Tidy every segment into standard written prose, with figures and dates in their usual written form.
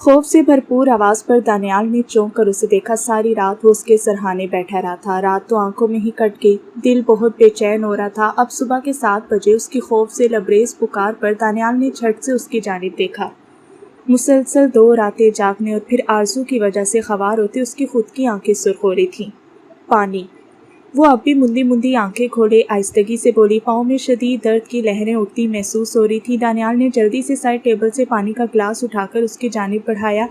خوف سے بھرپور آواز پر دانیال نے چونک کر اسے دیکھا۔ ساری رات وہ اس کے سرہانے بیٹھا رہا تھا۔ رات تو آنکھوں میں ہی کٹ گئی، دل بہت بے چین ہو رہا تھا۔ اب صبح کے 7 بجے اس کی خوف سے لبریز پکار پر دانیال نے جھٹ سے اس کی جانب دیکھا۔ مسلسل 2 راتیں جاگنے اور پھر آرزو کی وجہ سے خوار ہوتے اس کی خود کی آنکھیں سرخ ہو رہی تھیں۔ پانی۔ وہ اب بھی مندی مندی آنکھیں کھولے آہستگی سے بولی۔ پاؤں میں شدید درد کی لہریں اٹھتی محسوس ہو رہی تھی۔ دانیال نے جلدی سے سائڈ ٹیبل سے پانی کا گلاس اٹھا کر اس کی جانب بڑھایا۔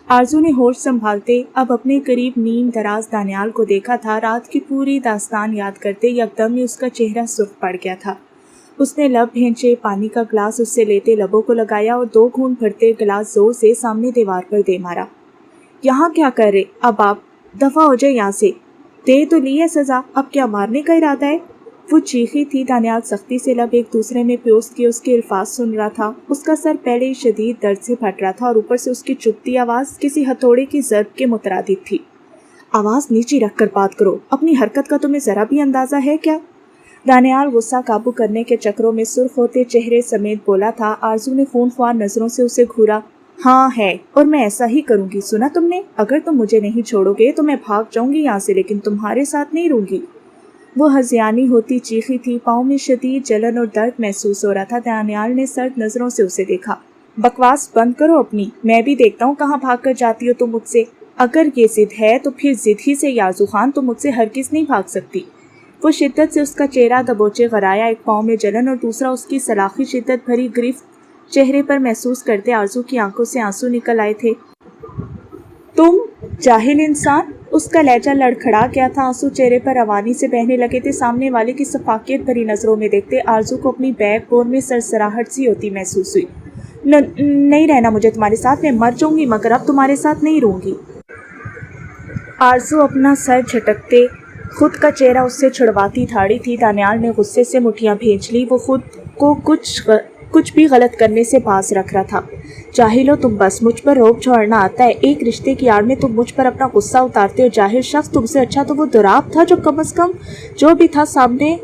آرزو نے ہوش سنبھالتے اب اپنے قریب نیم دراز دانیال کو دیکھا تھا۔ رات کی پوری داستان یاد کرتے یکدم ہی اس کا چہرہ سرخ پڑ گیا تھا۔ اس نے لب بھینچے، پانی کا گلاس اس سے لیتے لبوں کو لگایا اور 2 گھونٹ بھرتے گلاس زور سے سامنے دیوار پر دے مارا۔ یہاں کیا کر رہے؟ اب آپ دفع ہو جائے یہاں سے۔ دے تو لی ہے سزا، اب کیا مارنے کا ارادہ ہے؟ وہ چیخی تھی۔ دانیال سختی سے لب ایک دوسرے میں پیوست کے اس کے الفاظ سن رہا تھا۔ اس کا سر پہلے ہی شدید درد سے پھٹ رہا تھا اور اوپر سے اس کی چبھتی آواز کسی ہتھوڑے کی ضرب کے مترادف تھی۔ آواز نیچی رکھ کر بات کرو، اپنی حرکت کا تمہیں ذرا بھی اندازہ ہے کیا؟ دانیال غصہ قابو کرنے کے چکروں میں سرخ ہوتے چہرے سمیت بولا تھا۔ آرزو نے خون خوار نظروں سے اسے گھورا۔ ہاں ہے، اور میں ایسا ہی کروں گی، سنا تم نے؟ اگر تم مجھے نہیں چھوڑو گے تو میں بھاگ جاؤں گی یہاں سے، لیکن تمہارے ساتھ نہیں رہوں گی۔ وہ ہذیانی ہوتی چیخی تھی۔ پاؤں میں شدید جلن اور درد محسوس ہو رہا تھا۔ دانیال نے سرد نظروں سے اسے دیکھا۔ بکواس بند کرو اپنی، میں بھی دیکھتا ہوں کہاں بھاگ کر جاتی ہو تم مجھ سے۔ اگر یہ ضد ہے تو پھر ضد ہی سے آرزو خان، تم مجھ سے ہرگز نہیں بھاگ سکتی۔ وہ شدت سے اس کا چہرہ دبوچے غرایا، ایک پاؤں میں جلن اور دوسرا اس کی سلاخی شدت بھری گرفت چہرے پر محسوس کرتے آرزو کی آنکھوں سے آنسو نکل آئے تھے۔ تم جاہل انسان! اس کا لہجہ لڑکھڑا گیا تھا، آنسو چہرے پر روانی سے بہنے لگے تھے۔ سامنے والے کی سفاکیت بھری نظروں میں دیکھتے آرزو کو اپنی بیک بون میں سرسراہٹ سی ہوتی محسوس ہوئی۔ نہیں رہنا مجھے تمہارے ساتھ، میں مر جاؤں گی مگر اب تمہارے ساتھ نہیں رہوں گی۔ آرزو اپنا سر جھٹکتے خود کا چہرہ اس سے چھڑواتی دھاڑی تھی۔ دانیال نے غصے سے مٹھیاں بھینچ لی۔ وہ خود کو کچھ بھی غلط کرنے سے باز رکھ رہا تھا۔ جاہل ہو تم، بس مجھ پر روب جھوڑنا آتا ہے۔ ایک رشتے کی آڑ میں تم مجھ پر اپنا غصہ اتارتے ہو۔ جاہل شخص، تم سے اچھا تو وہ دراب تھا جو کم از کم جو بھی تھا سامنے۔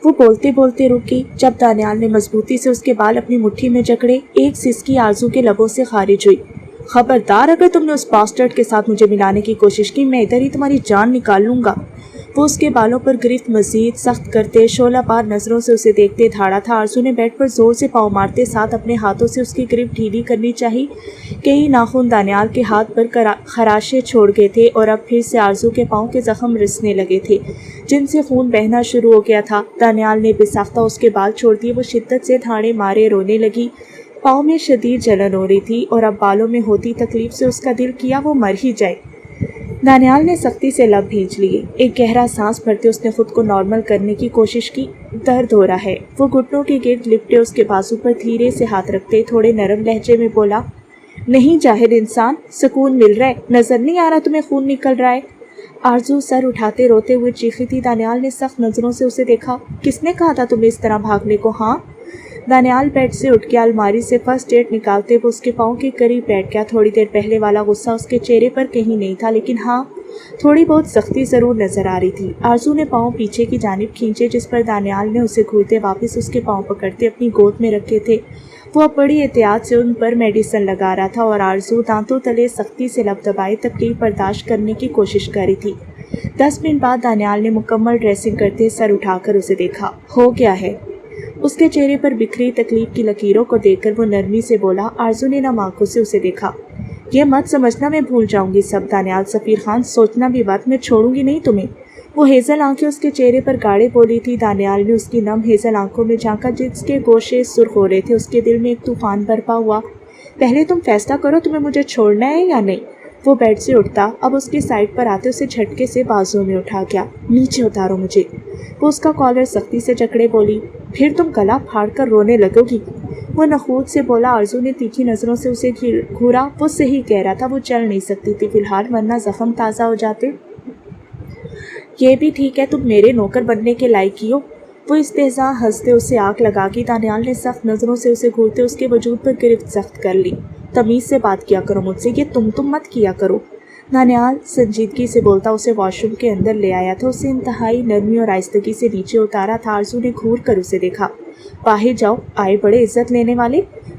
وہ بولتے بولتے رکی جب دانیال نے مضبوطی سے اس کے بال اپنی مٹھی میں جکڑے۔ ایک سسکی آرزو کے لبوں سے خارج ہوئی۔ خبردار اگر تم نے اس باسٹرڈ کے ساتھ مجھے ملانے کی کوشش کی، میں ادھر ہی تمہاری جان نکال لوں گا۔ وہ اس کے بالوں پر گرفت مزید سخت کرتے شعلہ بار نظروں سے اسے دیکھتے دھاڑا تھا۔ آرزو نے بیڈ پر زور سے پاؤں مارتے ساتھ اپنے ہاتھوں سے اس کی گرفت ڈھیلی کرنی چاہی۔ کئی ناخن دانیال کے ہاتھ پر خراشے چھوڑ گئے تھے اور اب پھر سے آرزو کے پاؤں کے زخم رسنے لگے تھے جن سے خون بہنا شروع ہو گیا تھا۔ دانیال نے بے ساختہ اس کے بال چھوڑ دیے۔ وہ شدت سے دھاڑے مارے رونے لگی۔ پاؤں میں شدید جلن ہو رہی تھی اور اب بالوں میں ہوتی تکلیف سے اس کا دل کیا وہ مر ہی جائے۔ دانیال نے سختی سے لب بھینچ لیے۔ ایک گہرا سانس بھرتے اس نے خود کو نارمل کرنے کی کوشش کی۔ درد ہو رہا ہے۔ وہ گھٹنوں کے گرد لپٹے اس کے بازو پر دھیرے سے ہاتھ رکھتے تھوڑے نرم لہجے میں بولا، نہیں جاہل انسان، سکون مل رہا ہے، نظر نہیں آ رہا تمہیں خون نکل رہا ہے؟ آرزو سر اٹھاتے روتے ہوئے چیخی تھی۔ دانیال نے سخت نظروں سے اسے دیکھا۔ کس نے کہا تھا تمہیں اس طرح بھاگنے کو؟ ہاں؟ دانیال بیڈ سے اٹھ کے الماری سے فرسٹ ایڈ نکالتے وہ اس کے پاؤں کے قریب بیٹھ گیا۔ تھوڑی دیر پہلے والا غصہ اس کے چہرے پر کہیں نہیں تھا، لیکن ہاں تھوڑی بہت سختی ضرور نظر آ رہی تھی۔ آرزو نے پاؤں پیچھے کی جانب کھینچے جس پر دانیال نے اسے گھورتے واپس اس کے پاؤں پکڑتے اپنی گود میں رکھے تھے۔ وہ اب بڑی احتیاط سے ان پر میڈیسن لگا رہا تھا اور آرزو دانتوں تلے سختی سے لب دبائے تکلیف برداشت کرنے کی کوشش کر رہی تھی۔ 10 منٹ بعد دانیال نے مکمل ڈریسنگ کرتے سر اٹھا کر اسے دیکھا۔ ہو گیا ہے؟ اس کے چہرے پر بکھری تکلیف کی لکیروں کو دیکھ کر وہ نرمی سے بولا۔ آرزو نے نم آنکھوں سے اسے دیکھا۔ یہ مت سمجھنا میں بھول جاؤں گی سب دانیال سفیر خان، سوچنا بھی بات، میں چھوڑوں گی نہیں تمہیں۔ وہ ہیزل آنکھیں اس کے چہرے پر گاڑے بولی تھی۔ دانیال نے اس کی نم ہیزل آنکھوں میں جھانکا جس کے گوشے سرخ ہو رہے تھے۔ اس کے دل میں ایک طوفان برپا ہوا۔ پہلے تم فیصلہ کرو تمہیں مجھے چھوڑنا ہے یا نہیں۔ وہ بیڈ سے اٹھتا اب اس کی سائڈ پر آتے اسے جھٹکے سے بازو میں اٹھا گیا۔ نیچے اتارو مجھے۔ وہ اس کا کالر سختی سے جکڑے بولی، پھر تم گلا پھاڑ کر رونے لگو گی۔ وہ نخوت سے بولا۔ آرزو نے تیکھی نظروں سے اسے گھورا۔ وہ صحیح کہہ رہا تھا، وہ چل نہیں سکتی تھی فی الحال، ورنہ زخم تازہ ہو جاتے۔ یہ بھی ٹھیک ہے، تم میرے نوکر بننے کے لائق ہی ہو۔ وہ استہزاء ہنستے اسے آنکھ لگا کی۔ دانیال نے سخت نظروں سے اسے گھورتے اس کے وجود پر گرفت سخت کر لی۔ تمیز سے بات کیا کرو مجھ سے، یہ تم مت کیا کرو۔ دانیال سنجیدگی سے بولتا اسے واش روم کے اندر لے آیا تھا۔ اسے انتہائی نرمی اور آہستگی سے نیچے اتارا تھا۔ آرزو نے گھور کر اسے دیکھا۔ باہر جاؤ، آئے بڑے عزت لینے والے۔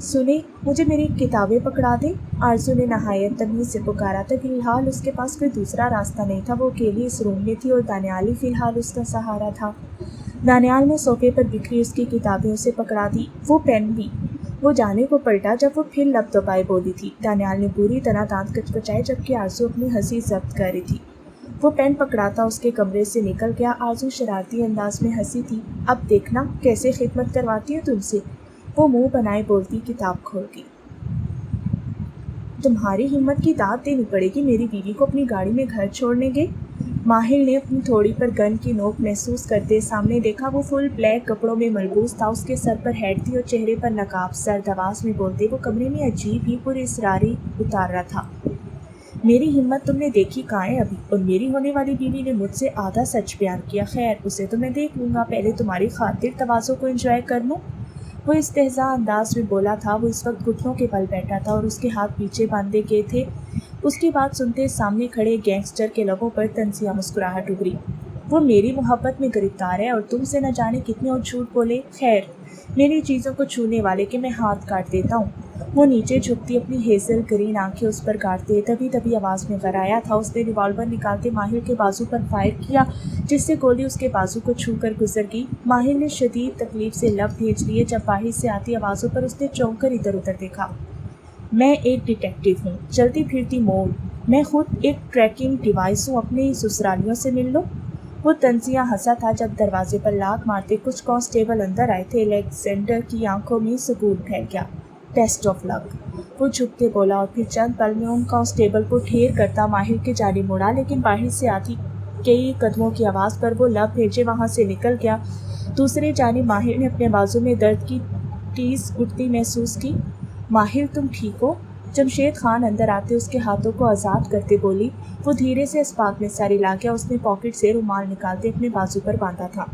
سنیں، مجھے میری کتابیں پکڑا دیں، آرزو نے نہایت تمیز سے پکارا تھا۔ فی الحال اس کے پاس کوئی دوسرا راستہ نہیں تھا، وہ اکیلی اس روم میں تھی اور دانیال ہی فی الحال اس کا سہارا تھا۔ دانیال نے صوفے پر بکھری اس کی کتابیں اسے پکڑا دی، وہ پین بھی۔ وہ جانے کو پلٹا جب وہ پھر لب دبائے بولی تھی۔ دانیال نے بری طرح دانت کچکچائے جبکہ آرزو اپنی ہنسی ضبط کر رہی تھی۔ وہ پین پکڑاتا اس کے کمرے سے نکل گیا۔ آرزو شرارتی انداز میں ہنسی تھی۔ اب دیکھنا کیسے خدمت کرواتی ہوں تم سے، وہ منہ بنائے بولتی کتاب کھول گئی۔ تمہاری ہمت کی داد دینی پڑے گی، میری بیوی کو اپنی گاڑی میں گھر چھوڑنے گئے۔ ماہر نے اپنی تھوڑی پر گن کی نوک محسوس کرتے سامنے دیکھا۔ وہ فل بلیک کپڑوں میں ملبوس تھا، اس کے سر پر ہیٹ تھی اور چہرے پر نقاب۔ سرد آواز میں بولتے وہ کمرے میں عجیب ہی پر اصراری اتار رہا تھا۔ میری ہمت تم نے دیکھی کہاں ہے ابھی؟ اور میری ہونے والی بیوی نے مجھ سے آدھا سچ بیان کیا۔ خیر اسے تو میں دیکھ لوں گا، پہلے تمہاری خاطر تواضع کو انجوائے کر لوں۔ وہ استہزاء انداز میں بولا تھا۔ وہ اس وقت گھٹنوں کے بل بیٹھا تھا اور اس کے ہاتھ پیچھے باندھے گئے تھے۔ اس کی بات سنتے سامنے کھڑے گینگسٹر کے لبوں پر تنزیہ مسکراہٹ ابھری۔ وہ میری محبت میں گرفتار ہے اور تم سے نہ جانے کتنے اور جھوٹ بولے۔ خیر میری چیزوں کو چھونے والے کے میں ہاتھ کاٹ دیتا ہوں۔ وہ نیچے جھکتی اپنی ہیزل گرین آنکھیں اس پر کاٹتے دبی آواز میں غرایا تھا۔ اس نے ریوالور نکالتے ماہر کے بازو پر فائر کیا جس سے گولی اس کے بازو کو چھو کر گزر گئی۔ ماہر نے شدید تکلیف سے لب بھیج لیے جب باہر سے آتی آوازوں پر اس نے چونک کر ادھر ادھر دیکھا۔ میں ایک ڈیٹیکٹیو ہوں، چلتی پھرتی موڑ، میں خود ایک ٹریکنگ ڈیوائس ہوں، اپنے سسرالیوں سے مل لو۔ وہ طنزیہ ہنسا تھا جب دروازے پر لات مارتے کچھ کانسٹیبل اندر آئے تھے۔ الیگزینڈر کی آنکھوں میں سکون پھیل گیا۔ ٹیسٹ آف لک، وہ جھک کے بولا اور پھر چند پل میں ان کانسٹیبل کو ڈھیر کرتا ماہر کے جانب مڑا، لیکن باہر سے آتی کئی قدموں کی آواز پر وہ لب بھیجے وہاں سے نکل گیا۔ دوسرے جانب ماہر نے اپنے بازو میں درد کی ٹیز اٹھتی محسوس کی۔ ماہر تم ٹھیک ہو؟ جمشید خان اندر آتے اس کے ہاتھوں کو آزاد کرتے بولی۔ وہ دھیرے سے اسپات میں ساری لا گیا۔ اس نے پاکٹ سے رومال نکالتے اپنے بازو پر باندھا تھا۔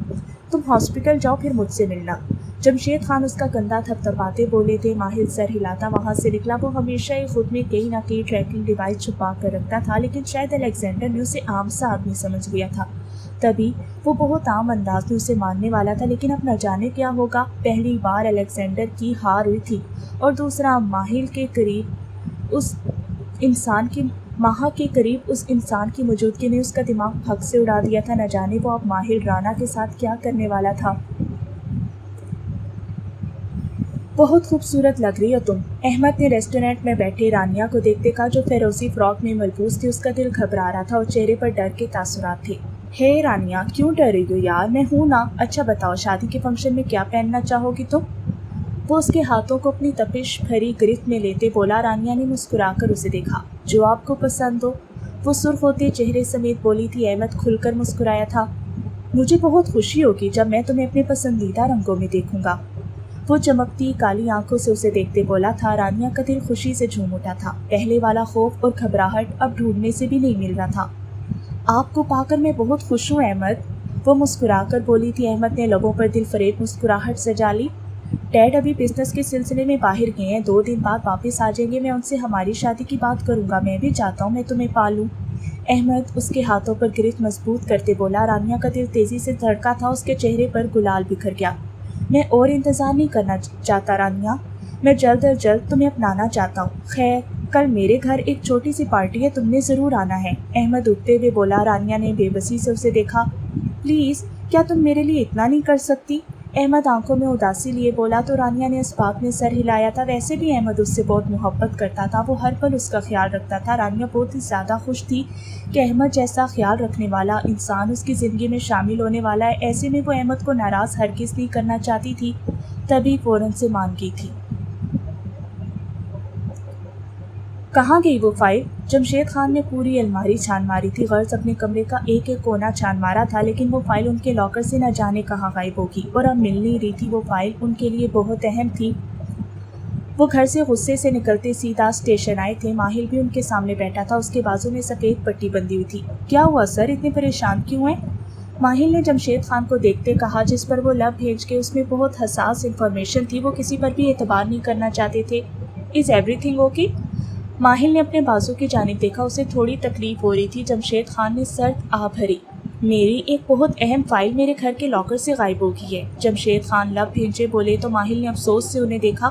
تم ہاسپٹل جاؤ پھر مجھ سے ملنا، جمشید خان اس کا کندھا تھپتھپاتے بولے تھے۔ ماہر سر ہلاتا وہاں سے نکلا۔ وہ ہمیشہ ہی خود میں کئی نہ کئی ٹریکنگ ڈیوائس چھپا کر رکھتا تھا، لیکن شاید الیگزینڈر نے اسے عام سا آدمی سمجھ لیا تھا، تبھی وہ بہت عام انداز میں اسے ماننے والا تھا۔ لیکن اب نہ جانے کیا ہوگا۔ پہلی بار الیگزینڈر کی ہار ہوئی تھی اور دوسرا ماہر کے قریب اس انسان کی موجودگی نے اس کا دماغ پھک سے اڑا دیا تھا۔ نہ جانے وہ اب ماہر رانا کے ساتھ کیا کرنے والا تھا۔ بہت خوبصورت لگ رہی ہو تم، احمد نے ریسٹورینٹ میں بیٹھے رانیہ کو دیکھتے کہا جو فیروزی فراک میں ملبوس تھی۔ اس کا دل گھبرا رہا تھا اور چہرے پر ڈر کے تاثرات تھے۔ ہے رانیہ کیوں ڈر رہی ہو یار؟ میں ہوں نا۔ اچھا بتاؤ شادی کے فنکشن میں کیا پہننا چاہو گی تم؟ وہ اس کے ہاتھوں کو اپنی تپش بھری گرفت میں لیتے بولا۔ رانیہ نے مسکرا کر اسے دیکھا۔ جو آپ کو پسند ہو، وہ سرخ ہوتے چہرے سمیت بولی تھی۔ احمد کھل کر مسکرایا تھا۔ مجھے بہت خوشی ہوگی جب میں تمہیں اپنے پسندیدہ رنگوں میں دیکھوں گا، وہ چمکتی کالی آنکھوں سے اسے دیکھتے بولا تھا۔ رانیہ کا دل خوشی سے جھوم اٹھا تھا۔ پہلے والا خوف اور گھبراہٹ اب ڈھونڈنے سے بھی نہیں مل رہا تھا۔ آپ کو پا کر میں بہت خوش ہوں احمد، وہ مسکرا کر بولی تھی۔ احمد نے لبوں پر دل فریب مسکراہٹ سجا لی۔ ڈیڈ ابھی بزنس کے سلسلے میں باہر گئے ہیں، 2 دن بعد واپس آ جائیں گے، میں ان سے ہماری شادی کی بات کروں گا۔ میں بھی چاہتا ہوں میں تمہیں پالوں، احمد اس کے ہاتھوں پر گرفت مضبوط کرتے بولا۔ رانیہ کا دل تیزی سے دھڑکا تھا، اس کے چہرے پر گلال بکھر گیا۔ میں اور انتظار نہیں کرنا چاہتا رانیہ، میں جلد از جلد تمہیں اپنانا چاہتا ہوں۔ خیر کل میرے گھر ایک چھوٹی سی پارٹی ہے، تم نے ضرور آنا ہے، احمد اٹھتے ہوئے بولا۔ رانیہ نے بے بسی سے اسے دیکھا۔ پلیز کیا تم میرے لیے اتنا نہیں کر سکتی؟ احمد آنکھوں میں اداسی لیے بولا تو رانیہ نے اس بات میں سر ہلایا تھا۔ ویسے بھی احمد اس سے بہت محبت کرتا تھا، وہ ہر پل اس کا خیال رکھتا تھا۔ رانیہ بہت ہی زیادہ خوش تھی کہ احمد جیسا خیال رکھنے والا انسان اس کی زندگی میں شامل ہونے والا ہے۔ ایسے میں وہ احمد کو ناراض ہرگز نہیں کرنا چاہتی تھی، تبھی فوراً سے مان گئی تھی۔ کہاں گئی وہ فائل؟ جمشید خان نے پوری الماری چھان ماری تھی، غرض اپنے کمرے کا ایک ایک کونا چھان مارا تھا، لیکن وہ فائل ان کے لاکر سے نہ جانے کہاں غائب ہوگی، اور اب مل نہیں رہی تھی۔ وہ فائل ان کے لیے بہت اہم تھی۔ وہ گھر سے غصے سے نکلتے سیدھا اسٹیشن آئے تھے۔ ماہر بھی ان کے سامنے بیٹھا تھا، اس کے بازو میں سفید پٹی بندھی ہوئی تھی۔ کیا ہوا سر، اتنے پریشان کیوں ہیں؟ ماہر نے جمشید خان کو دیکھتے کہا، جس پر وہ لب بھیج کے اس میں بہت حساس انفارمیشن تھی، وہ کسی پر بھی اعتبار نہیں کرنا چاہتے تھے۔ Is every thing okay? ماہر نے اپنے بازو کی جانب دیکھا، اسے تھوڑی تکلیف ہو رہی تھی۔ جمشید خان نے سرد آہ بھری۔ میری ایک بہت اہم فائل میرے گھر کے لاکر سے غائب ہو گئی ہے، جمشید خان لب بھیجے بولے تو ماہر نے افسوس سے انہیں دیکھا۔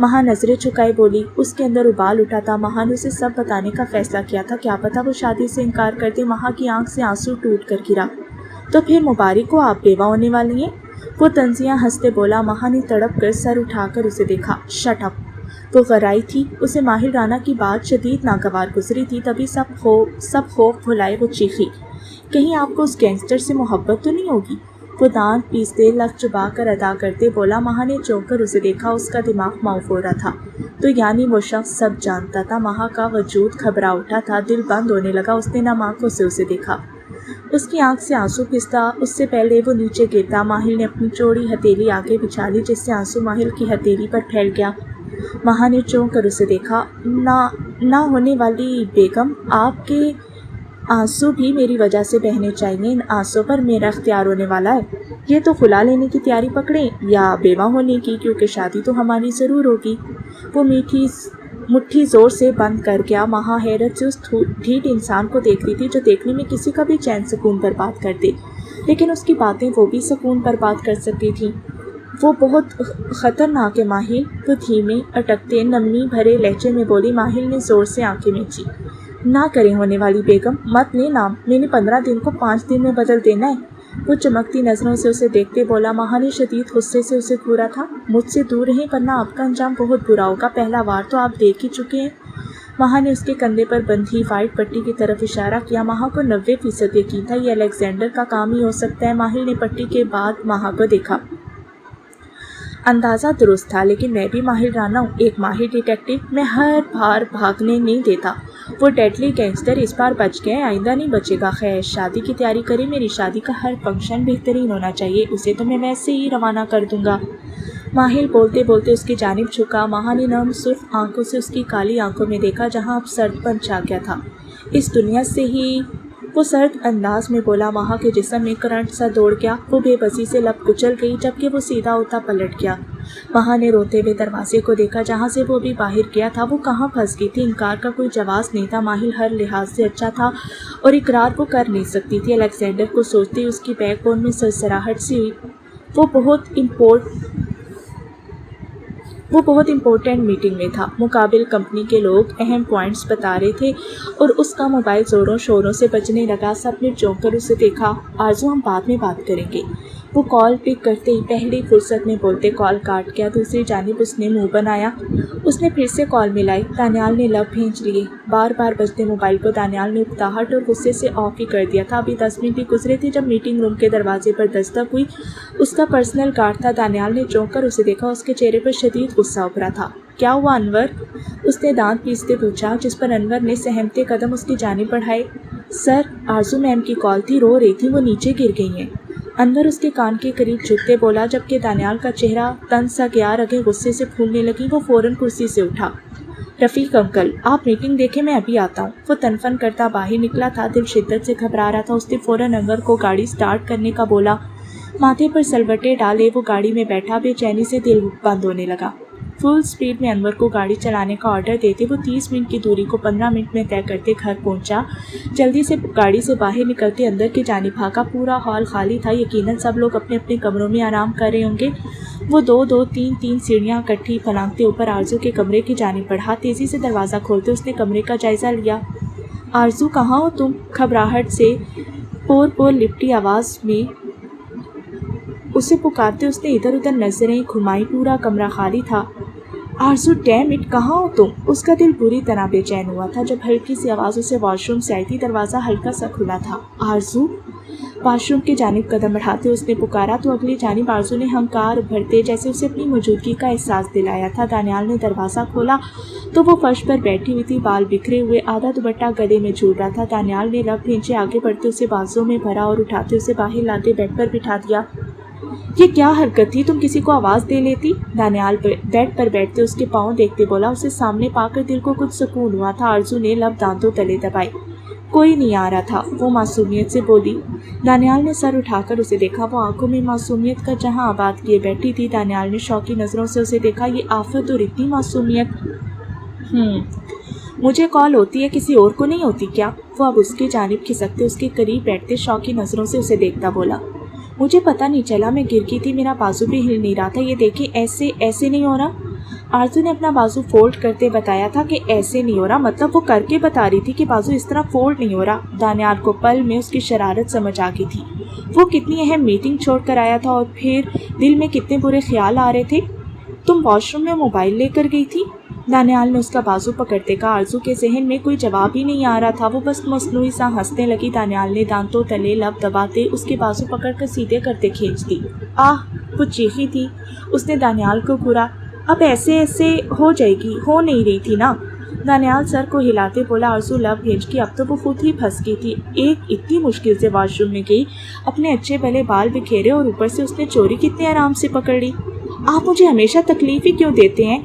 مہا نظریں چکائے بولی۔ اس کے اندر ابال اٹھا تھا۔ مہا نے اسے سب بتانے کا فیصلہ کیا تھا، کیا پتا وہ شادی سے انکار کر دے۔ مہا کی آنکھ سے آنسو ٹوٹ کر گرا۔ تو پھر مبارک ہو، آپ بیوہ ہونے والی ہیں، وہ طنزیہ ہنستے بولا۔ مہا نے تڑپ کر سر اٹھا کر اسے دیکھا۔ Shut up! وہ غرائی تھی، اسے ماہر رانا کی بات شدید ناگوار گزری تھی۔ تبھی سب خوف بھلائے وہ چیخی، کہیں آپ کو اس گینگسٹر سے محبت تو نہیں ہوگی؟ وہ دانت پیستے لفظ چبا کر ادا کرتے بولا۔ مہا نے چونک کر اسے دیکھا، اس کا دماغ معاف ہو رہا تھا۔ تو یعنی وہ شخص سب جانتا تھا۔ مہا کا وجود گھبرا اٹھا تھا، دل بند ہونے لگا۔ اس نے نم آنکھوں سے اسے دیکھا۔ اس کی آنکھ سے آنسو پھستا، اس سے پہلے وہ نیچے گرتا۔ ماہر نے اپنی چوڑی ہتھیلی آگے بچھا لی، جس سے آنسو ماہر کی ہتھیلی پر پھیل گیا۔ مہا نے چونک کر اسے دیکھا۔ نہ ہونے والی بیگم، آپ کے آنسو بھی میری وجہ سے بہنے چاہیے۔ ان آنسو پر میرا اختیار ہونے والا ہے۔ یہ تو خلا لینے کی تیاری پکڑیں یا بیوہ ہونے کی، کیونکہ شادی تو ہماری ضرور ہوگی۔ وہ مٹھی زور سے بند کر گیا۔ مہا حیرت سے اس ڈھیٹ انسان کو دیکھ رہی تھی، جو دیکھنے میں کسی کا بھی چین سکون برباد کر دے، لیکن اس کی باتیں وہ بھی سکون برباد کر سکتی تھیں۔ وہ بہت خطرناک ہے ماہر، وہ دھیمے اٹکتے نمی بھرے لہجے میں بولی۔ ماہر نے زور سے آنکھیں میچی۔ نہ کریں ہونے والی بیگم، مت لیں نام، میں نے 15 دن کو 5 دن میں بدل دینا ہے۔ وہ چمکتی نظروں سے اسے دیکھتے بولا۔ مہا نے شدید غصے سے اسے گھورا تھا، مجھ سے دور رہیں ورنہ آپ کا انجام بہت برا ہوگا۔ پہلا وار تو آپ دیکھ ہی چکے ہیں۔ مہا نے اس کے کندھے پر بندھی وائٹ پٹی کی طرف اشارہ کیا۔ مہا کو 90% یقین تھا یہ الیگزینڈر کا کام ہی ہو سکتا ہے۔ ماہر نے پٹی کے بعد مہا کو دیکھا۔ اندازہ درست تھا، لیکن میں بھی ماہر رانا ہوں، ایک ماہر ڈیٹیکٹیو۔ میں ہر بار بھاگنے نہیں دیتا۔ وہ ڈیڈلی گینگسٹر اس بار بچ گئے، آئندہ نہیں بچے گا۔ خیر، شادی کی تیاری کریں، میری شادی کا ہر فنکشن بہترین ہونا چاہیے، اسے تو میں ویسے ہی روانہ کر دوں گا۔ ماہر بولتے بولتے اس کی جانب جھکا۔ مہا نے نرم سرخ آنکھوں سے اس کی کالی آنکھوں میں دیکھا، جہاں اب سرد پن چھا گیا تھا۔ اس دنیا سے ہی، وہ سرد انداز میں بولا۔ مہا کے جسم میں کرنٹ سا دوڑ گیا، وہ بے بسی سے لب کچل گئی، جبکہ وہ سیدھا ہوتا پلٹ گیا۔ مہا نے روتے ہوئے دروازے کو دیکھا، جہاں سے وہ بھی باہر گیا تھا۔ وہ کہاں پھنس گئی تھی؟ انکار کا کوئی جواز نہیں تھا۔ ماہر ہر لحاظ سے اچھا تھا اور اقرار وہ کر نہیں سکتی تھی۔ الیگزینڈر کو سوچتے اس کی بیک بون میں سرسراہٹ سی ہوئی۔ وہ بہت امپورٹنٹ میٹنگ میں تھا۔ مقابل کمپنی کے لوگ اہم پوائنٹس بتا رہے تھے اور اس کا موبائل زوروں شوروں سے بجنے لگا۔ سب نے چونک کر اسے دیکھا۔ آرزو، ہم بعد میں بات کریں گے۔ وہ کال پک کرتے ہی پہلی فرصت میں بولتے کال کاٹ گیا۔ دوسری جانب اس نے منہ بنایا۔ اس نے پھر سے کال ملائی۔ دانیال نے لب بھینچ لیے۔ بار بار بجتے موبائل کو دانیال نے اکتاہٹ اور غصے سے آف ہی کر دیا تھا۔ ابھی 10 منٹ ہی گزرے تھے جب میٹنگ روم کے دروازے پر دستک ہوئی۔ اس کا پرسنل گارڈ تھا۔ دانیال نے چونک کر اسے دیکھا، اس کے چہرے پر شدید غصہ ابھرا تھا۔ کیا ہوا انور؟ اس نے دانت پیستے پوچھا، جس پر انور نے سہمتے قدم اس کی جانب بڑھائے۔ سر، آرزو میم کی کال تھی، رو رہی تھی، وہ نیچے گر گئی ہیں۔ انور اس کے کان کے قریب جھکتے بولا، جبکہ دانیال کا چہرہ تن سا گیا، رگیں غصے سے پھولنے لگیں۔ وہ فوراً کرسی سے اٹھا۔ رفیق انکل، آپ میٹنگ دیکھیں، میں ابھی آتا ہوں۔ وہ تنفن کرتا باہر نکلا تھا، دل شدت سے گھبرا رہا تھا۔ اس نے فوراً انور کو گاڑی سٹارٹ کرنے کا بولا۔ ماتھے پر سلوٹے ڈالے وہ گاڑی میں بیٹھا، بے چینی سے دل بند ہونے لگا۔ فل سپیڈ میں انور کو گاڑی چلانے کا آرڈر دیتے وہ 30 منٹ کی دوری کو 15 منٹ میں طے کرتے گھر پہنچا۔ جلدی سے گاڑی سے باہر نکلتے اندر کی جانب بھاگا۔ پورا ہال خالی تھا، یقیناً سب لوگ اپنے اپنے کمروں میں آرام کر رہے ہوں گے۔ وہ 2 3 سیڑھیاں کٹھی پھلانگتے اوپر آرزو کے کمرے کی جانب بڑھا۔ تیزی سے دروازہ کھولتے اس نے کمرے کا جائزہ لیا۔ آرزو، کہاں ہو تم؟ گھبراہٹ سے پور لپٹی آواز میں اسے پکارتے اس نے ادھر ادھر نظریں گھمائی۔ پورا کمرہ خالی تھا۔ آرزو، ڈیم اٹ، کہاں ہو تم؟ اس کا دل بری طرح بے چین ہوا تھا جب ہلکی سی آواز اسے واش روم سے آئی تھی۔ دروازہ ہلکا سا کھلا تھا۔ آرزو، واش روم کی جانب قدم بڑھاتے اس نے پکارا تو اگلی جانب آرزو نے ہنکار بھرتے جیسے اسے اپنی موجودگی کا احساس دلایا تھا۔ دانیال نے دروازہ کھولا تو وہ فرش پر بیٹھی ہوئی تھی، بال بکھرے ہوئے، آدھا دوپٹہ گلے میں جھول رہا تھا۔ دانیال نے لب بھینچے آگے بڑھتے اسے بازوں میں بھرا اور اٹھاتے اسے باہر لاتے بیڈ پر بٹھا دیا۔ یہ کیا حرکت تھی؟ تم کسی کو آواز دے لیتی۔ دانیال بیڈ پر بیٹھتے اس کے پاؤں دیکھتے بولا۔ اسے سامنے پا کر دل کو کچھ سکون ہوا تھا۔ آرزو نے لب دانتوں تلے دبائے۔ کوئی نہیں آ رہا تھا، وہ معصومیت سے بولی۔ دانیال نے سر اٹھا کر اسے دیکھا۔ وہ آنکھوں میں معصومیت کا جہاں آباد کیے بیٹھی تھی۔ دانیال نے شوقی نظروں سے اسے دیکھا۔ یہ آفت اور اتنی معصومیت۔ مجھے کال ہوتی ہے، کسی اور کو نہیں ہوتی کیا؟ وہ اب اس کی جانب کھسکتے اس کے قریب بیٹھتے شوقی نظروں سے اسے دیکھتا بولا۔ مجھے پتہ نہیں چلا، میں گر گئی تھی، میرا بازو بھی ہل نہیں رہا تھا، یہ دیکھیں ایسے نہیں ہو رہا۔ آرزو نے اپنا بازو فولڈ کرتے بتایا تھا کہ ایسے نہیں ہو رہا، مطلب وہ کر کے بتا رہی تھی کہ بازو اس طرح فولڈ نہیں ہو رہا۔ دانیال کو پل میں اس کی شرارت سمجھ آ گئی تھی۔ وہ کتنی اہم میٹنگ چھوڑ کر آیا تھا اور پھر دل میں کتنے برے خیال آ رہے تھے۔ تم واش روم میں موبائل لے کر گئی تھی؟ دانیال نے اس کا بازو پکڑتے کہا۔ آرزو کے ذہن میں کوئی جواب ہی نہیں آ رہا تھا، وہ بس مصنوعی سا ہنسنے لگی۔ دانیال نے دانتوں تلے لب دباتے اس کے بازو پکڑ کر سیدھے کرتے کھینچ دی۔ آہ! وہ چیخی تھی۔ اس نے دانیال کو گھورا۔ اب ایسے ہو جائے گی، ہو نہیں رہی تھی نا؟ دانیال سر کو ہلاتے بولا۔ آرزو لب بھیج کی، اب تو وہ خود ہی پھنس گئی تھی۔ ایک اتنی مشکل سے واش روم میں گئی، اپنے اچھے بھلے بال بکھیرے اور اوپر سے اس نے چوری کتنے آرام سے پکڑ لی۔ آپ مجھے ہمیشہ تکلیف ہی کیوں دیتے ہیں؟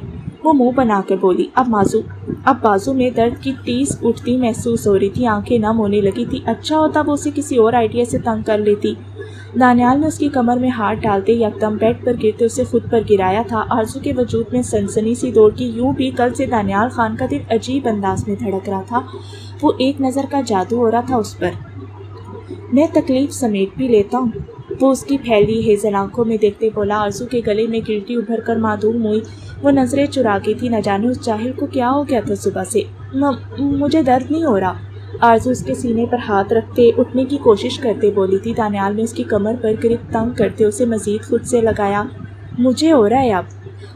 وہ منہ بنا کر بولی۔ اب بازو میں درد کی ٹیس اٹھتی محسوس ہو رہی تھی، آنکھیں نم ہونے لگی تھی۔ اچھا ہوتا وہ اسے کسی اور آئیڈیا سے تنگ کر لیتی۔ دانیال نے اس کی کمر میں ہاتھ ڈالتے یکدم بیڈ پر گرتے اسے خود پر گرایا تھا۔ آرزو کے وجود میں سنسنی سی دوڑ کی، یوں بھی کل سے دانیال خان کا دل عجیب انداز میں دھڑک رہا تھا۔ وہ ایک نظر کا جادو ہو رہا تھا اس پر۔ میں تکلیف سمیٹ بھی لیتا ہوں، وہ اس کی پھیلی ہیزل آنکھوں میں دیکھتے بولا۔ آرزو کے گلے میں گلٹی ابھر کر معدوم ہوئی، وہ نظریں چرا گئی تھی۔ نہ جانے اس جاہل کو کیا ہو گیا تھا صبح سے۔ مجھے درد نہیں ہو رہا، آرزو اس کے سینے پر ہاتھ رکھتے اٹھنے کی کوشش کرتے بولی تھی۔ دانیال نے اس کی کمر پر گرپ تنگ کرتے اسے مزید خود سے لگایا۔ مجھے ہو رہا ہے اب۔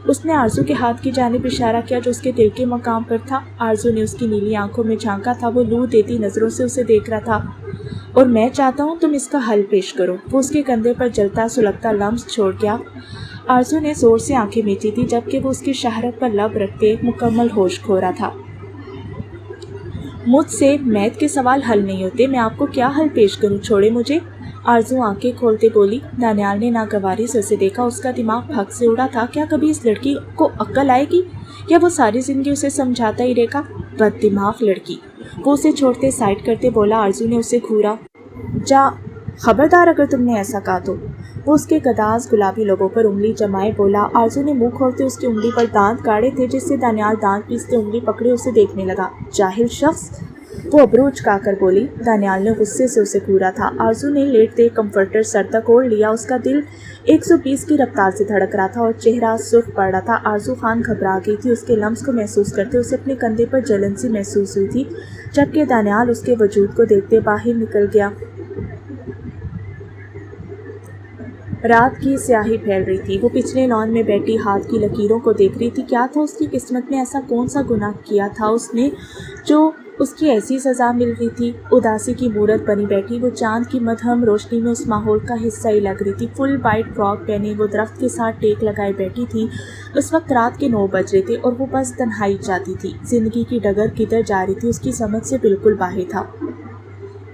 اس نے آرزو کے ہاتھ کی جانب اشارہ کیا جو اس کے دل کے مقام پر تھا۔ آرزو نے اس کی نیلی آنکھوں میں جھانکا تھا، وہ لو دیتی نظروں سے اسے دیکھ رہا تھا۔ اور میں چاہتا ہوں تم اس کا حل پیش کرو۔ وہ اس کے کندھے پر جلتا سلگتا لمس چھوڑ گیا۔ آرزو نے زور سے آنکھیں میچی تھی جبکہ وہ اس کی شہرت پر لب رکھتے مکمل ہوش کھو رہا تھا۔ مجھ سے میتھ کے سوال حل نہیں ہوتے، میں آپ کو کیا حل پیش کروں، چھوڑے مجھے، آرزو آنکھیں کھولتے بولی۔ دانیال نے ناگواری سے اسے دیکھا، اس کا دماغ پھک سے اڑا تھا۔ کیا کبھی اس لڑکی کو عقل آئے گی یا وہ ساری زندگی اسے سمجھاتا ہی رہے گا؟ بد دماغ لڑکی، وہ اسے چھوڑتے سائڈ کرتے بولا۔ آرزو نے اسے گھورا۔ جا، خبردار اگر تم نے ایسا کہا تو، وہ اس کے گداز گلابی لبوں پر انگلی جمائے بولا۔ آرزو نے منہ کھولتے اس کی انگلی پر دانت گاڑے تھے جس سے دانیال دانت پیستے انگلی پکڑے اسے دیکھنے لگا۔ جاہل شخص، وہ ابرو اچکا کر بولی۔ دانیال نے غصے سے اسے گھورا تھا۔ آرزو نے لیٹتے کمفرٹر سر تک اوڑھ لیا، اس کا دل 120 کی رفتار سے دھڑک رہا تھا اور چہرہ سرخ پڑ رہا تھا۔ آرزو خان گھبرا گئی تھی، اس کے لمس کو محسوس کرتے اسے اپنے کندھے پر جلن سی محسوس ہوئی تھی جبکہ دانیال اس کے وجود کو دیکھتے باہر نکل گیا۔ رات کی سیاہی پھیل رہی تھی، وہ پچھلے لان میں بیٹھی ہاتھ کی لکیروں کو دیکھ رہی تھی۔ کیا تھا اس کی قسمت میں، ایسا کون سا گناہ کیا تھا اس نے جو اس کی ایسی سزا مل رہی تھی؟ اداسی کی مورت بنی بیٹھی، وہ چاند کی مدھم روشنی میں اس ماحول کا حصہ ہی لگ رہی تھی۔ فل وائٹ فراک پہنے وہ درخت کے ساتھ ٹیک لگائے بیٹھی تھی۔ اس وقت رات کے 9 بج رہے تھے اور وہ بس تنہائی چاہتی تھی۔ زندگی کی ڈگر کدھر جا رہی تھی اس کی سمجھ سے بالکل باہر تھا۔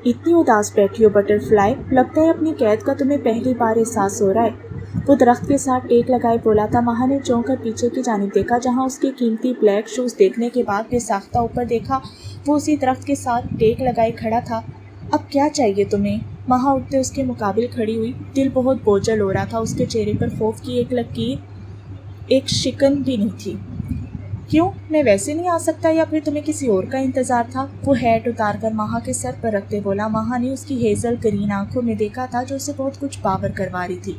اتنی اداس بیٹھی ہو بٹر فلائی، لگتا ہے اپنی قید کا تمہیں پہلی بار احساس ہو رہا ہے، وہ درخت کے ساتھ ٹیک لگائے بولا تھا۔ ماہا نے چونک کر پیچھے کی جانب دیکھا جہاں اس کے قیمتی بلیک شوز دیکھنے کے بعد بے ساختہ اوپر دیکھا، وہ اسی درخت کے ساتھ ٹیک لگائے کھڑا تھا۔ اب کیا چاہیے تمہیں؟ ماہا اٹھتے اس کے مقابل کھڑی ہوئی، دل بہت بوجھل ہو رہا تھا، اس کے چہرے پر خوف کی ایک لکیر، ایک شکن بھی نہیں تھی۔ کیوں، میں ویسے نہیں آ سکتا یا پھر تمہیں کسی اور کا انتظار تھا؟ وہ ہیٹ اتار کر ماہا کے سر پر رکھتے بولا۔ ماہا نے اس کی ہیزل گرین آنکھوں میں دیکھا تھا جو اسے بہت کچھ باور کروا رہی تھی۔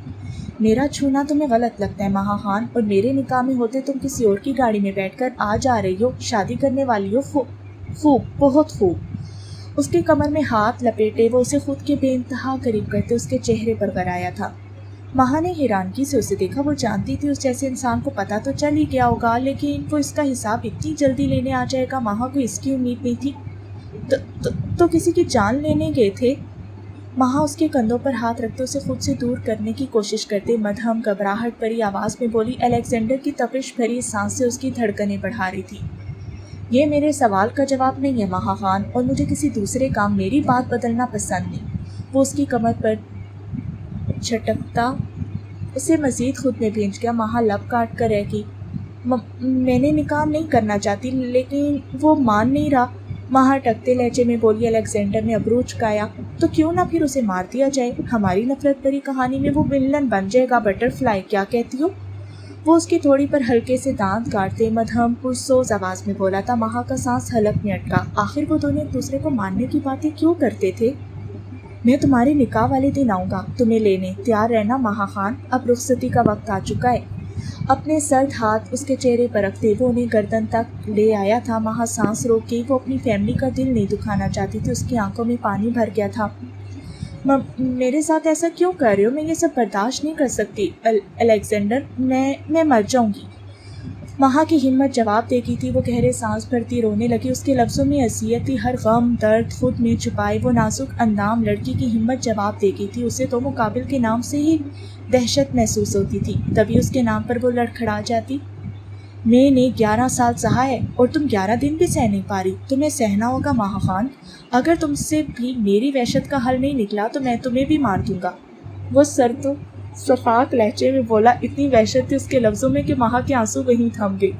میرا چھونا تمہیں غلط لگتا ہے ماہا خان، اور میرے نکاح میں ہوتے تم کسی اور کی گاڑی میں بیٹھ کر آ جا رہی ہو، شادی کرنے والی ہو، خوب، بہت خوب۔ اس کے کمر میں ہاتھ لپیٹے وہ اسے خود کے بے انتہا قریب کرتے اس کے چہرے پر گرایا تھا۔ ماہا نے حیرانگی سے اسے دیکھا، وہ جانتی تھی اس جیسے انسان کو پتا تو چل ہی گیا ہوگا لیکن وہ اس کا حساب اتنی جلدی لینے آ جائے گا، ماہا کو اس کی امید نہیں تھی۔ تو کسی کی جان لینے گئے تھے؟ ماہا اس کے کندھوں پر ہاتھ رکھتے اسے خود سے دور کرنے کی کوشش کرتے مدھم گھبراہٹ بھری آواز میں بولی۔ الیگزینڈر کی تپش بھری سانسیں اس کی دھڑکنیں بڑھا رہی تھی۔ یہ میرے سوال کا جواب نہیں ہے ماہا خان، اور مجھے کسی دوسرے کا میری بات بدلنا پسند نہیں۔ وہ اس کی کمر پر چھٹکتا اسے مزید خود میں بھیج گیا۔ ماہا لب کاٹ کر رہ گئی۔ میں نے نکاح نہیں کرنا چاہتی لیکن وہ مان نہیں رہا، ماہا ٹکتے لہجے میں بولی۔ الیگزینڈر نے ابرو چکایا۔ تو کیوں نہ پھر اسے مار دیا جائے، ہماری نفرت بھری کہانی میں وہ ولن بن جائے گا۔ بٹر فلائی، کیا کہتی ہو؟ وہ اس کی تھوڑی پر ہلکے سے دانت کاٹتے مدھم پرسوز آواز میں بولا تھا۔ ماہا کا سانس حلق میں اٹکا، آخر وہ دونوں ایک دوسرے کو ماننے کی باتیں کیوں کرتے تھے؟ میں تمہارے نکاح والے دن آؤں گا تمہیں لینے، تیار رہنا ماہا خان، اب رخصتی کا وقت آ چکا ہے۔ اپنے سرد ہاتھ اس کے چہرے پر رکھتے وہ انہیں گردن تک لے آیا تھا۔ مہا سانس روک کے، وہ اپنی فیملی کا دل نہیں دکھانا چاہتی تھی۔ اس کی آنکھوں میں پانی بھر گیا تھا۔ میرے ساتھ ایسا کیوں کر رہے ہو؟ میں یہ سب برداشت نہیں کر سکتی الیگزینڈر، میں مر جاؤں گی۔ مہا کی ہمت جواب دے گی تھی۔ وہ گہرے سانس بھرتی رونے لگی۔ اس کے لفظوں میں اذیت تھی، ہر غم درد خود میں چھپائے وہ نازک اندام لڑکی کی ہمت جواب دے گی تھی۔ اسے تو مقابل کے نام سے ہی دہشت محسوس ہوتی تھی، تبھی اس کے نام پر وہ لڑکھڑا جاتی۔ میں نے 11 سال سہا ہے اور تم 11 دن بھی سہ نہیں پا رہی۔ تمہیں سہنا ہوگا مہا خان، اگر تم سے بھی میری وحشت کا حل نہیں نکلا تو میں تمہیں بھی مار دوں گا۔ وہ سرد و شفاف لہجے میں بولا۔ اتنی وحشت تھی اس کے لفظوں میں کہ مہا کے آنسو وہیں تھم گئے۔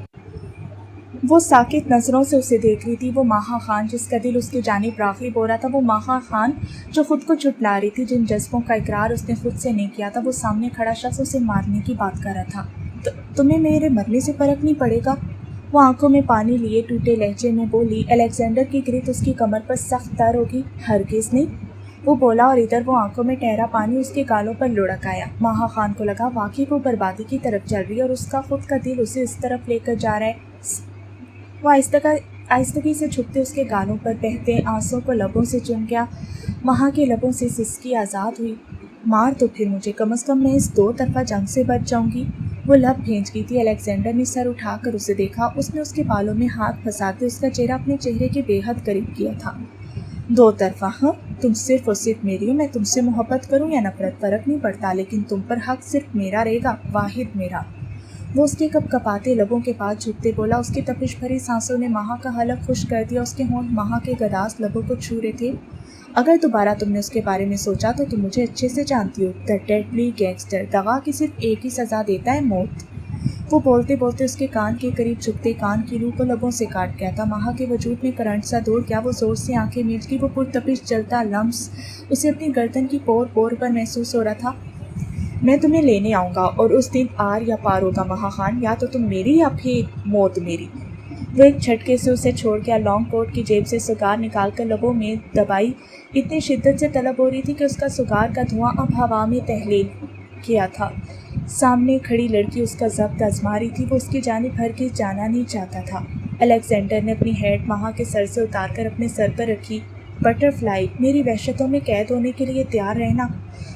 وہ ساکت نظروں سے اسے دیکھ رہی تھی، وہ مہا خان جس کا دل اس کی جانب راغب ہو رہا تھا، وہ مہا خان جو خود کو جھٹلا رہی تھی، جن جذبوں کا اقرار اس نے خود سے نہیں کیا تھا۔ وہ سامنے کھڑا شخص اسے مارنے کی بات کر رہا تھا۔ تمہیں میرے مرنے سے فرق نہیں پڑے گا؟ وہ آنکھوں میں پانی لیے ٹوٹے لہجے میں بولی۔ الیگزینڈر کی گرفت اس کی کمر پر سخت تر ہوگی۔ ہرگز نہیں، وہ بولا، اور ادھر وہ آنکھوں میں ٹھہرا پانی اس کے گالوں پر لڑک آیا۔ مہا خان کو لگا واقعی وہ بربادی کی طرف چل رہی ہے اور اس کا خود کا دل اسے اس طرف لے کر جا رہا ہے۔ وہ آہستگی سے چھپتے اس کے گالوں پر بہتے آنسوں کو لبوں سے چوم گیا۔ مہا کے لبوں سے سسکی آزاد ہوئی۔ مار تو پھر مجھے، کم از کم میں اس 2 طرفہ جنگ سے بچ جاؤں گی۔ وہ لب بھینچ گئی تھی۔ الیگزینڈر نے سر اٹھا کر اسے دیکھا۔ اس نے اس کے بالوں میں ہاتھ پھنساتے اس کا چہرہ اپنے چہرے کے بے حد قریب کیا تھا۔ 2 طرفہ؟ ہاں، تم صرف اور صرف میری ہو۔ میں تم سے محبت کروں یا نفرت فرق نہیں پڑتا، لیکن تم پر حق صرف میرا رہے گا، واحد میرا۔ وہ اس کے کپ کپاتے لبوں کے پاس جھکتے بولا۔ اس کی تپش بھری سانسوں نے مہا کا حلق خشک کر دیا۔ اس کے ہونٹ مہا کے گداز لبوں کو چھو رہے تھے۔ اگر دوبارہ تم نے اس کے بارے میں سوچا تو تم مجھے اچھے سے جانتی ہو، دا ڈیڈلی گینگسٹر، دغا کی صرف ایک ہی سزا دیتا ہے، موت۔ وہ بولتے بولتے اس کے کان کے قریب جھکتے کان کی روح کو لبوں سے کاٹ گیا تھا۔ مہا کے وجود میں کرنٹ سا دوڑ گیا۔ وہ زور سے آنکھیں میچ گئی۔ وہ پرتپش جلتا لمس اسے اپنی گردن کی پور پور پر محسوس ہو رہا تھا۔ میں تمہیں لینے آؤں گا اور اس دن آر یا پار ہوگا مہا خان، یا تو تم میری یا پھر موت میری۔ وہ ایک جھٹکے سے اسے چھوڑ گیا۔ لانگ کوٹ کی جیب سے سگار نکال کر لبوں میں دبائی۔ اتنی شدت سے طلب ہو رہی تھی کہ اس کا سگار کا دھواں اب ہوا میں تحلیل کیا تھا۔ سامنے کھڑی لڑکی اس کا ضبط آزما رہی تھی۔ وہ اس کی جانب ہرگز جانا نہیں چاہتا تھا۔ الیگزینڈر نے اپنی ہیٹ مہا کے سر سے اتار کر اپنے سر پر رکھی۔ بٹر فلائی، میری وحشتوں میں قید ہونے کے لیے تیار رہنا۔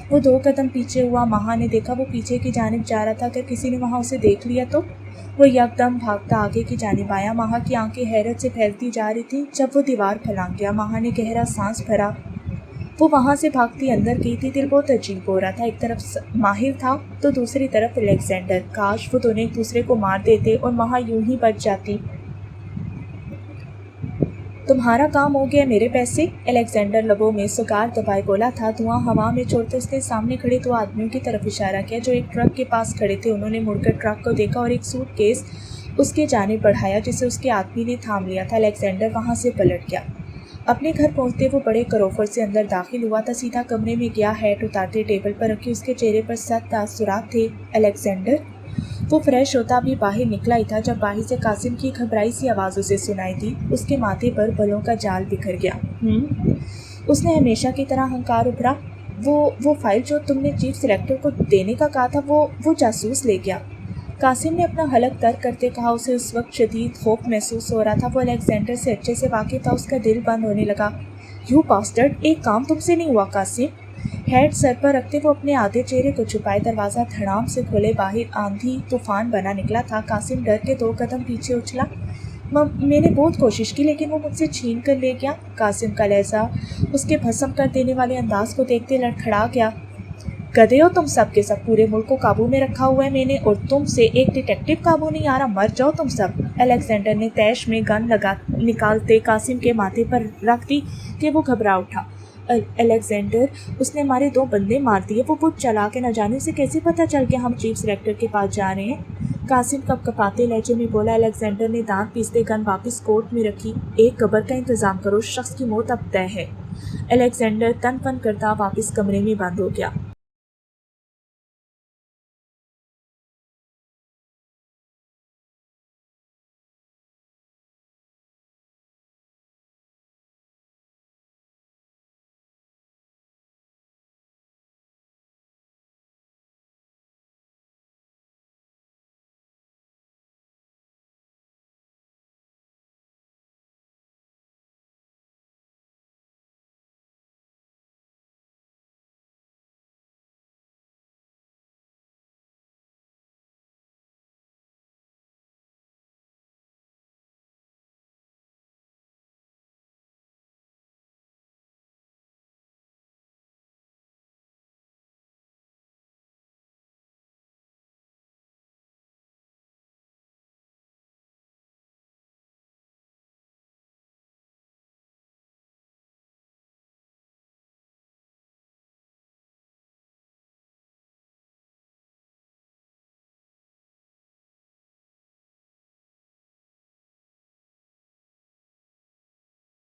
وہ 2 قدم پیچھے ہوا۔ مہا نے دیکھا وہ پیچھے کی جانب جا رہا تھا۔ اگر کسی نے وہاں اسے دیکھ لیا تو؟ وہ یکدم بھاگتا آگے کی جانب آیا۔ مہا کی آنکھیں حیرت سے پھیلتی جا رہی تھی۔ جب وہ دیوار پھلانگ گیا، مہا نے گہرا سانس بھرا۔ وہ وہاں سے بھاگتی اندر گئی تھی۔ دل بہت عجیب ہو رہا تھا، ایک طرف ماہر تھا تو دوسری طرف الیگزینڈر۔ کاش وہ دونوں ایک دوسرے کو مار دیتے اور مہا یوں ہی بچ جاتی۔ تمہارا کام ہو گیا، میرے پیسے؟ الیگزینڈر لبوں میں سگار دبائے بولا تھا۔ دھواں ہوا میں چھوڑتے اس نے سامنے کھڑے 2 آدمیوں کی طرف اشارہ کیا جو ایک ٹرک کے پاس کھڑے تھے۔ انہوں نے مڑ کر ٹرک کو دیکھا اور ایک سوٹ کیس اس کے جانب بڑھایا جسے اس کے آدمی نے تھام لیا تھا۔ الیگزینڈر وہاں سے پلٹ گیا۔ اپنے گھر پہنچتے وہ بڑے کروفر سے اندر داخل ہوا تھا۔ سیدھا کمرے میں گیا، ہیٹ اتارتے ٹیبل پر رکھی۔ اس کے چہرے پر 7 تاثرات تھے۔ الیگزینڈر؟ وہ فریش ہوتا ابھی باہر نکلا ہی تھا جب باہر سے قاسم کی گھبرائی سی آواز اسے سنائی دی۔ اس کے ماتھے پر بلوں کا جال بکھر گیا۔ اس نے ہمیشہ کی طرح ہنکار ابھرا۔ وہ فائل جو تم نے چیف سلیکٹر کو دینے کا کہا تھا، وہ جاسوس لے گیا۔ قاسم نے اپنا حلق ترک کرتے کہا۔ اسے اس وقت شدید خوف محسوس ہو رہا تھا۔ وہ الیگزینڈر سے اچھے سے واقف تھا۔ اس کا دل بند ہونے لگا۔ یو باسٹرڈ، ایک کام تم سے نہیں ہوا قاسم۔ ہیڈ سر پر رکھتے وہ اپنے آدھے چہرے کو چھپائے دروازہ دھڑام سے کھولے۔ باہر آندھی طوفان بنا نکلا تھا۔ قاسم ڈر کے 2 قدم پیچھے اچھلا۔ میں نے بہت کوشش کی لیکن وہ مجھ سے چھین کر لے گیا۔ قاسم کا لہجہ اس کے بھسم کر دینے والے انداز کو دیکھتے لڑکھڑا گیا۔ گدھے ہو تم سب کے سب، پورے ملک کو قابو میں رکھا ہوا ہے میں نے، اور تم سے ایک ڈیٹیکٹو قابو نہیں آ رہا، مر جاؤ تم سب۔ الیگزینڈر نے تیش میں گن نکالتے قاسم کے ماتھے پر رکھ دی کہ وہ گھبرا اٹھا۔ الیگزینڈر، اس نے ہمارے 2 بندے مار دیے۔ وہ بہت چلاک ہے، نہ جانے سے کیسے پتہ چل گیا ہم چیف سلیکٹر کے پاس جا رہے ہیں؟ قاسم کپ کپاتے لہجے میں بولا۔ الیگزینڈر نے دانت پیستے گن واپس کوٹ میں رکھی۔ ایک قبر کا انتظام کرو، شخص کی موت اب طے ہے۔ الیگزینڈر تن پن کرتا واپس کمرے میں بند ہو گیا۔